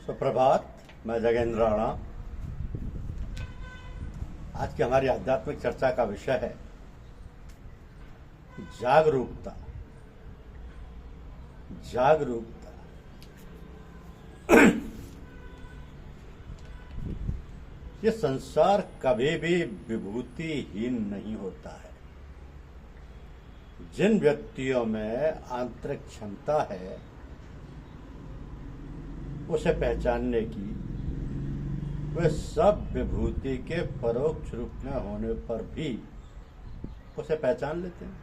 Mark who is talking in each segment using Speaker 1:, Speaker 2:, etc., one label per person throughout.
Speaker 1: सुप्रभात। मैं जगेंद्र राणा। आज की हमारी आध्यात्मिक चर्चा का विषय है जागरूकता। जागरूकता ये संसार कभी भी विभूतिहीन नहीं होता है। जिन व्यक्तियों में आंतरिक क्षमता है उसे पहचानने की, वे सब विभूति के परोक्ष रूप में होने पर भी उसे पहचान लेते हैं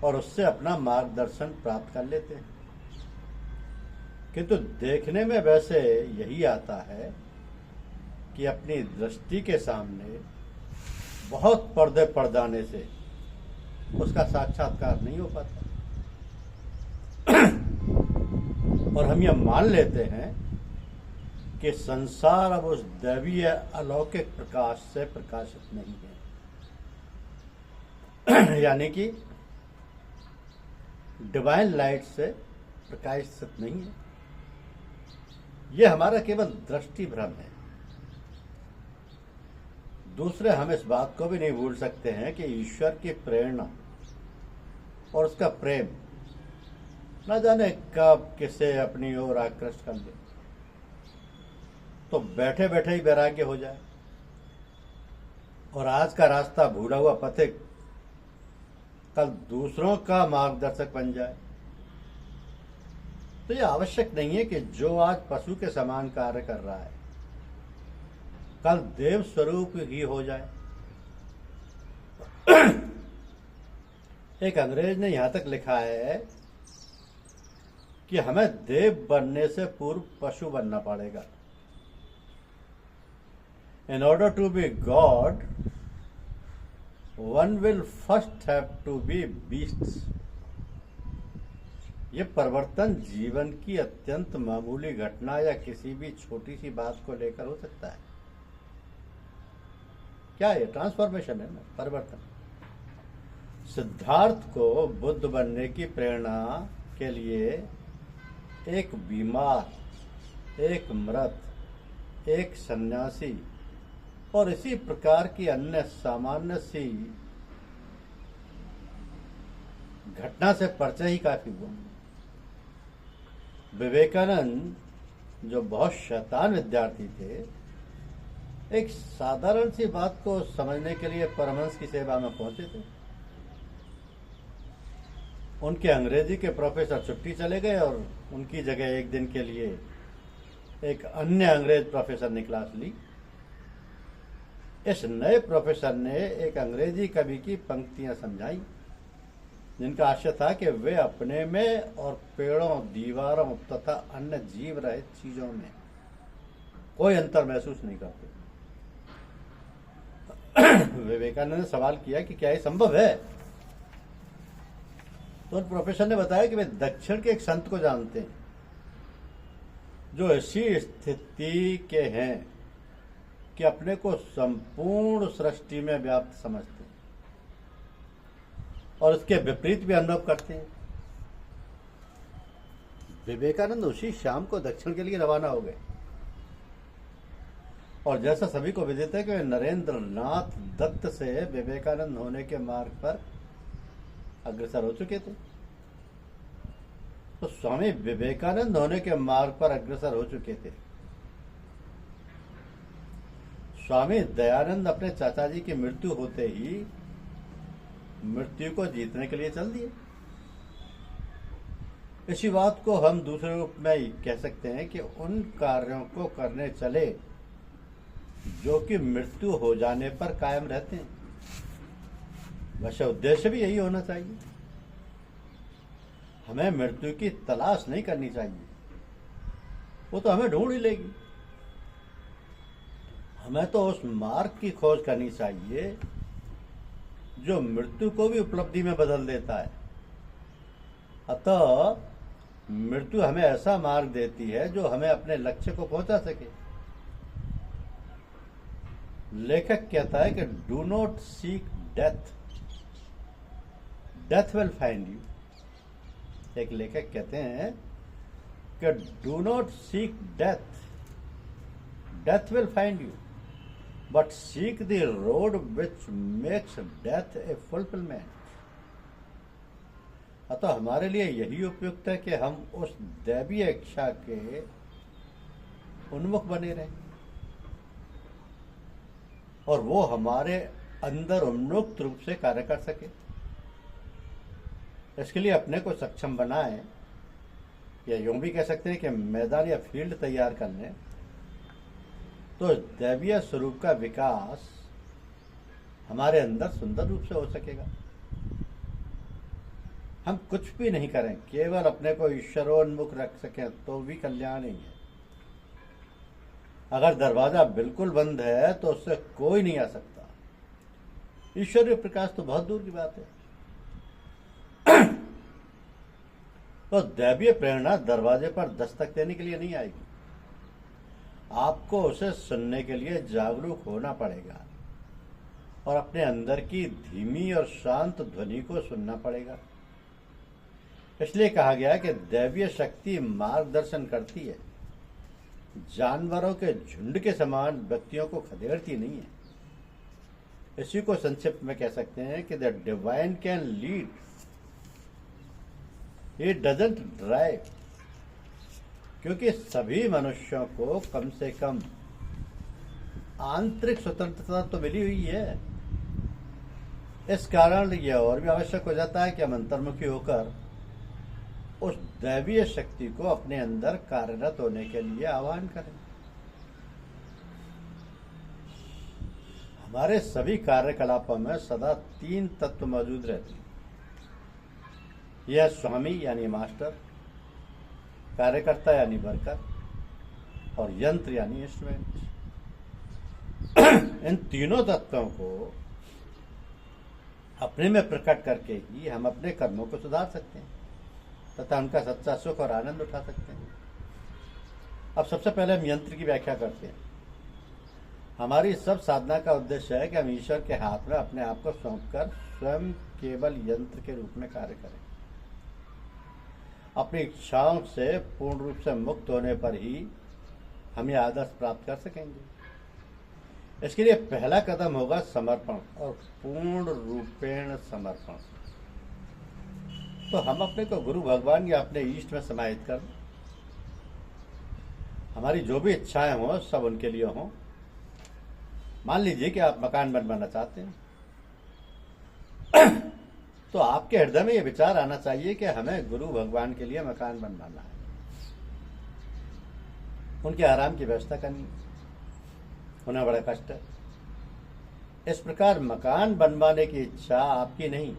Speaker 1: और उससे अपना मार्गदर्शन प्राप्त कर लेते हैं। किंतु देखने में वैसे यही आता है कि अपनी दृष्टि के सामने बहुत पर्दे पड़ जाने से उसका साक्षात्कार नहीं हो पाता और हम यह मान लेते हैं कि संसार अब उस दैवीय अलौकिक प्रकाश से प्रकाशित नहीं है यानी कि डिवाइन लाइट से प्रकाशित नहीं है। यह हमारा केवल दृष्टि भ्रम है। दूसरे, हम इस बात को भी नहीं भूल सकते हैं कि ईश्वर की प्रेरणा और उसका प्रेम न जाने कब किसे अपनी ओर आकृष्ट कर ले तो बैठे बैठे ही वैराग्य हो जाए और आज का रास्ता भूला हुआ पथिक कल दूसरों का मार्गदर्शक बन जाए। तो यह आवश्यक नहीं है कि जो आज पशु के समान कार्य कर रहा है कल देव स्वरूप ही हो जाए। एक अंग्रेज ने यहां तक लिखा है कि हमें देव बनने से पूर्व पशु बनना पड़ेगा। In order to be God, one will first have to be beasts. ये परिवर्तन जीवन की अत्यंत मामूली घटना या किसी भी छोटी सी बात को लेकर हो सकता है। क्या है? ट्रांसफॉर्मेशन है ना, परिवर्तन। सिद्धार्थ को बुद्ध बनने की प्रेरणा के लिए एक बीमार, एक मृत, एक सन्यासी और इसी प्रकार की अन्य सामान्य सी घटना से परिचय ही काफी हुआ। विवेकानंद, जो बहुत शैतान विद्यार्थी थे, एक साधारण सी बात को समझने के लिए परमहंस की सेवा में पहुंचे थे। उनके अंग्रेजी के प्रोफेसर छुट्टी चले गए और उनकी जगह एक दिन के लिए एक अन्य अंग्रेज प्रोफेसर ने क्लास ली। इस नए प्रोफेसर ने एक अंग्रेजी कवि की पंक्तियां समझाई जिनका आशय था कि वे अपने में और पेड़ों, दीवारों तथा अन्य जीव रहित चीजों में कोई अंतर महसूस नहीं करते। विवेकानंद ने सवाल किया कि क्या ये संभव है? तो उन प्रोफेसर ने बताया कि वे दक्षिण के एक संत को जानते हैं जो ऐसी स्थिति के हैं कि अपने को संपूर्ण सृष्टि में व्याप्त समझते हैं और इसके विपरीत भी अनुभव करते हैं। विवेकानंद उसी शाम को दक्षिण के लिए रवाना हो गए और जैसा सभी को विदित है कि वे नरेंद्र नाथ दत्त से विवेकानंद होने के मार्ग पर अग्रसर हो चुके थे। तो स्वामी विवेकानंद होने के मार्ग पर अग्रसर हो चुके थे। स्वामी दयानंद अपने चाचा जी की मृत्यु होते ही मृत्यु को जीतने के लिए चल दिए। इसी बात को हम दूसरे रूप में ही कह सकते हैं कि उन कार्यों को करने चले जो कि मृत्यु हो जाने पर कायम रहते हैं। वैसे उद्देश्य भी यही होना चाहिए। हमें मृत्यु की तलाश नहीं करनी चाहिए, वो तो हमें ढूंढ ही लेगी। हमें तो उस मार्ग की खोज करनी चाहिए जो मृत्यु को भी उपलब्धि में बदल देता है। अतः मृत्यु हमें ऐसा मार्ग देती है जो हमें अपने लक्ष्य को पहुंचा सके। लेखक कहता है कि do not seek death, death will find you. एक लेखक कहते हैं कि do not seek death, death will find you, but seek the road which makes death a fulfilment. अतः हमारे लिए यही उपयुक्त है कि हम उस दैवीय इच्छा के उन्मुख बने रहें और वो हमारे अंदर उन्मुक्त रूप से कार्य कर सके। इसके लिए अपने को सक्षम बनाएं, या यूं भी कह सकते हैं कि मैदान या फील्ड तैयार कर लें, तो दैवीय स्वरूप का विकास हमारे अंदर सुंदर रूप से हो सकेगा। हम कुछ भी नहीं करें, केवल अपने को ईश्वरोन्मुख रख सकें तो भी कल्याण ही है। अगर दरवाजा बिल्कुल बंद है तो उससे कोई नहीं आ सकता। ईश्वरीय प्रकाश तो बहुत दूर की बात है। तो दैवीय प्रेरणा दरवाजे पर दस्तक देने के लिए नहीं आएगी, आपको उसे सुनने के लिए जागरूक होना पड़ेगा और अपने अंदर की धीमी और शांत ध्वनि को सुनना पड़ेगा। इसलिए कहा गया कि दैवीय शक्ति मार्गदर्शन करती है, जानवरों के झुंड के समान व्यक्तियों को खदेड़ती नहीं है। इसी को संक्षिप्त में कह सकते हैं कि the divine can lead, it doesn't drive, क्योंकि सभी मनुष्यों को कम से कम आंतरिक स्वतंत्रता तो मिली हुई है। इस कारण यह और भी आवश्यक हो जाता है कि हम अंतर्मुखी होकर उस दैवीय शक्ति को अपने अंदर कार्यरत होने के लिए आह्वान करें। हमारे सभी कार्यकलापों में सदा 3 तत्व मौजूद रहते हैं। यह स्वामी यानी मास्टर, कार्यकर्ता यानी वर्कर और यंत्र यानी इंस्ट्रूमेंट। इन तीनों तत्वों को अपने में प्रकट करके ही हम अपने कर्मों को सुधार सकते हैं तथा उनका सच्चा सुख और आनंद उठा सकते हैं। अब सबसे पहले हम यंत्र की व्याख्या करते हैं। हमारी सब साधना का उद्देश्य है कि हम ईश्वर के हाथ में अपने आप को सौंपकर स्वयं केवल यंत्र के रूप में कार्य करें। अपनी इच्छाओं से पूर्ण रूप से मुक्त होने पर ही हम यह आदर्श प्राप्त कर सकेंगे। इसके लिए पहला कदम होगा समर्पण और पूर्ण रूपेण समर्पण। तो हम अपने को गुरु भगवान या अपने इष्ट में समाहित कर, हमारी जो भी इच्छाएं हों सब उनके लिए हों। मान लीजिए कि आप मकान बनवाना चाहते हैं, तो आपके हृदय में यह विचार आना चाहिए कि हमें गुरु भगवान के लिए मकान बनवाना है, उनके आराम की व्यवस्था करनी, उन्हें बड़ा कष्ट है। इस प्रकार मकान बनवाने की इच्छा आपकी नहीं,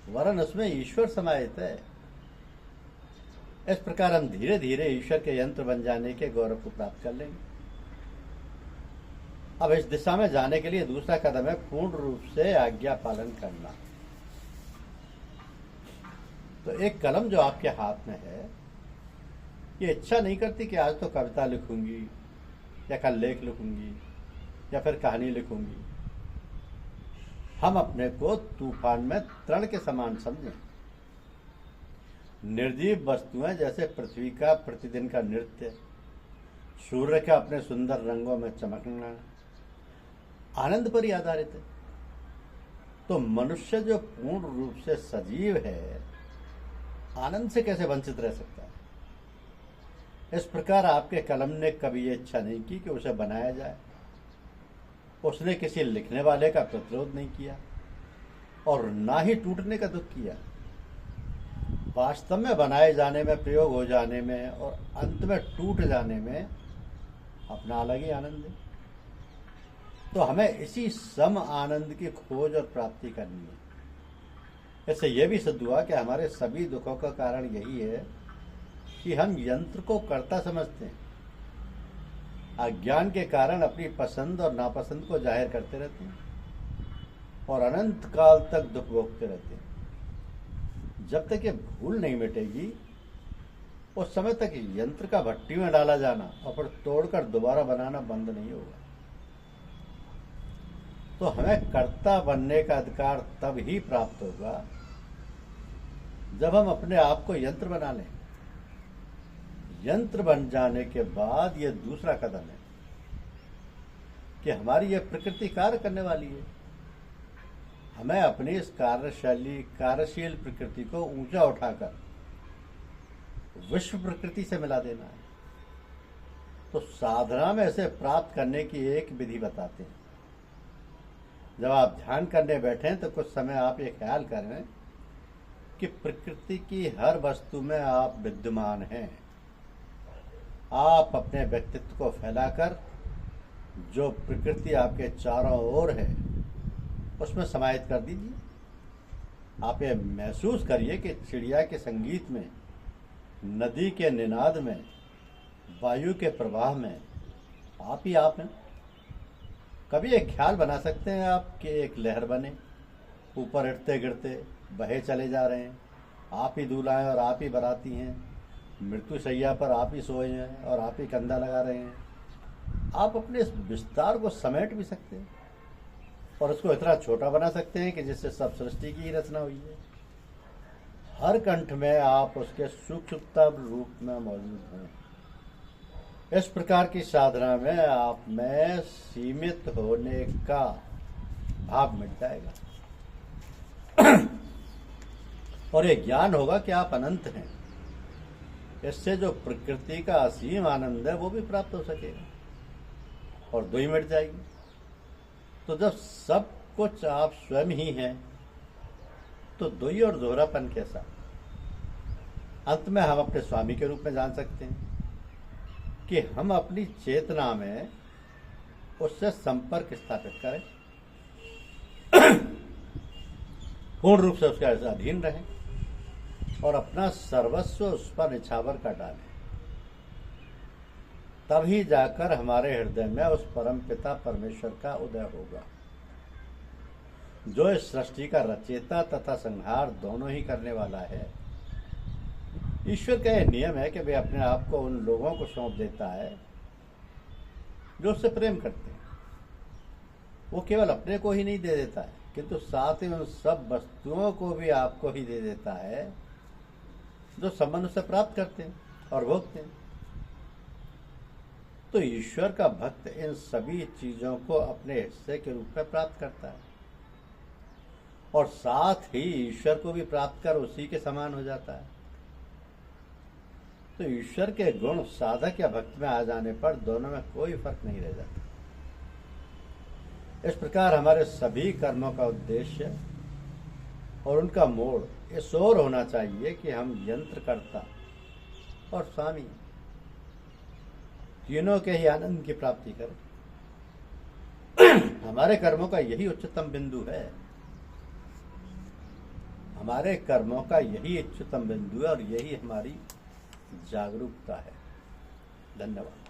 Speaker 1: वरन उसमें ईश्वर समाहित है। इस प्रकार हम धीरे धीरे ईश्वर के यंत्र बन जाने के गौरव को प्राप्त कर लेंगे। अब इस दिशा में जाने के लिए दूसरा कदम है पूर्ण रूप से आज्ञा पालन करना। तो एक कलम जो आपके हाथ में है, ये इच्छा नहीं करती कि आज तो कविता लिखूंगी या कल लेख लिखूंगी या फिर कहानी लिखूंगी। हम अपने को तूफान में तरण के समान समझें। निर्जीव वस्तुएं जैसे पृथ्वी का प्रतिदिन का नृत्य, सूर्य का अपने सुंदर रंगों में चमकना आनंद पर ही आधारित है। तो मनुष्य जो पूर्ण रूप से सजीव है, आनंद से कैसे वंचित रह सकता है? इस प्रकार आपके कलम ने कभी ये इच्छा नहीं की कि उसे बनाया जाए। उसने किसी लिखने वाले का प्रतिरोध नहीं किया और ना ही टूटने का दुख किया। वास्तव में बनाए जाने में, प्रयोग हो जाने में और अंत में टूट जाने में अपना अलग ही आनंद है। तो हमें इसी सम आनंद की खोज और प्राप्ति करनी है। इससे यह भी सिद्ध हुआ कि हमारे सभी दुखों का कारण यही है कि हम यंत्र को कर्ता समझते हैं। अज्ञान के कारण अपनी पसंद और नापसंद को जाहिर करते रहते हैं और अनंत काल तक दुख भोगते रहते हैं। जब तक ये भूल नहीं मिटेगी, उस समय तक यंत्र का भट्टी में डाला जाना और फिर तोड़कर दोबारा बनाना बंद नहीं होगा। तो हमें कर्ता बनने का अधिकार तब ही प्राप्त होगा जब हम अपने आप को यंत्र बना लें। यंत्र बन जाने के बाद ये दूसरा कदम है कि हमारी ये प्रकृति कार्य करने वाली है। हमें अपनी इस कार्यशील प्रकृति को ऊंचा उठाकर विश्व प्रकृति से मिला देना है। तो साधना में इसे प्राप्त करने की एक विधि बताते हैं। जब आप ध्यान करने बैठें तो कुछ समय आप ये ख्याल करें कि प्रकृति की हर वस्तु में आप विद्यमान हैं। आप अपने व्यक्तित्व को फैलाकर जो प्रकृति आपके चारों ओर है उसमें समाहित कर दीजिए। आप ये महसूस करिए कि चिड़िया के संगीत में, नदी के निनाद में, वायु के प्रवाह में आप ही आप हैं। कभी एक ख्याल बना सकते हैं आप कि एक लहर बने, ऊपर उठते गिरते बहे चले जा रहे हैं। आप ही दूल्हा हैं और आप ही बराती हैं। मृत्यु शैया पर आप ही सोए हैं और आप ही कंधा लगा रहे हैं। आप अपने इस विस्तार को समेट भी सकते हैं और उसको इतना छोटा बना सकते हैं कि जिससे सब सृष्टि की रचना हुई है। हर कंठ में आप उसके सूक्ष्मतम रूप में मौजूद हैं। इस प्रकार की साधना में आप में सीमित होने का भाव मिट जाएगा और ये ज्ञान होगा कि आप अनंत हैं। इससे जो प्रकृति का असीम आनंद है वो भी प्राप्त हो सकेगा और दुई मिट जाएगी। तो जब सब कुछ आप स्वयं ही हैं तो दुई और दोहरापन कैसा। अंत में हम अपने स्वामी के रूप में जान सकते हैं कि हम अपनी चेतना में उससे संपर्क स्थापित करें, पूर्ण रूप से उसके अधीन रहें और अपना सर्वस्व उस पर निछावर कर डालें। तभी जाकर हमारे हृदय में उस परम पिता परमेश्वर का उदय होगा, जो इस सृष्टि का रचयिता तथा संहार दोनों ही करने वाला है। ईश्वर का यह नियम है कि वे अपने आप को उन लोगों को सौंप देता है जो उससे प्रेम करते हैं। वो केवल अपने को ही नहीं दे देता है किंतु साथ ही उन सब वस्तुओं को भी आपको ही दे देता है जो संबंध से प्राप्त करते हैं और भोगते हैं। तो ईश्वर का भक्त इन सभी चीजों को अपने हिस्से के रूप में प्राप्त करता है और साथ ही ईश्वर को भी प्राप्त कर उसी के समान हो जाता है। तो ईश्वर के गुण साधक या भक्त में आ जाने पर दोनों में कोई फर्क नहीं रह जाता। इस प्रकार हमारे सभी कर्मों का उद्देश्य और उनका मोड़ इस ओर होना चाहिए कि हम यंत्रकर्ता और स्वामी तीनों के ही आनंद की प्राप्ति करें। हमारे कर्मों का यही उच्चतम बिंदु है। हमारे कर्मों का यही उच्चतम बिंदु है और यही हमारी जागरूकता है। धन्यवाद।